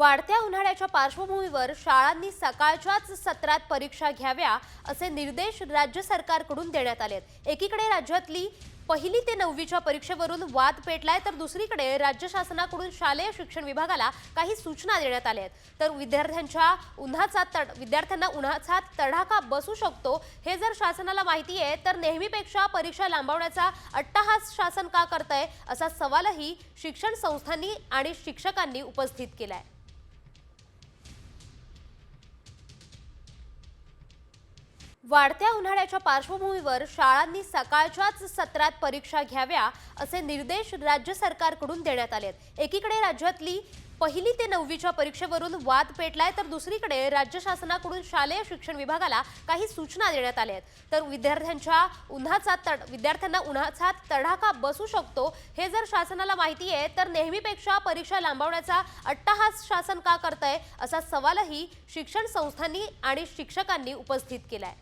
वाढत्या उन्हाळ्याच्या पार्श्वभूमीवर शाळांनी सकाळच्याच सत्रात परीक्षा घ्याव्या असे निर्देश राज्य सरकारकडून देण्यात आलेत। एकीकडे राज्यातली पहिली ते 9वीच्या परीक्षेवरून वाद पेटलाय, तर दुसरीकडे राज्य शासनाकडून शालेय शिक्षण विभागाला काही सूचना देण्यात आल्या आहेत। तर विद्यार्थ्यांना उन्हाचा तडाखा बसू शकतो हे जर शासनाला माहिती आहे, तर नेहमीपेक्षा परीक्षा लांबवण्याचा अट्टहास शासन का करतंय असा सवालही शिक्षण संस्थांनी आणि शिक्षकांनी उपस्थित केलाय। वाढत्या उन्हाळ्याच्या पार्श्वभूमीवर शाळांनी सकाळच्याच सत्रात परीक्षा घ्याव्या असे निर्देश राज्य सरकारकडून देण्यात आलेत। एकीकडे राज्यातली पहिली ते 9वीच्या परीक्षेवरून वाद पेटलाय, तर दुसरीकडे राज्य शासनाकडून शालेय शिक्षण विभागाला काही सूचना देण्यात आल्या आहेत। तर विद्यार्थ्यांना उन्हाचा तडाखा बसू शकतो हे जर शासनाला माहिती आहे, तर नेहमीपेक्षा परीक्षा लांबवण्याचा अट्टहास शासन का करतंय असा सवालही शिक्षण संस्थांनी आणि शिक्षकांनी उपस्थित केलाय।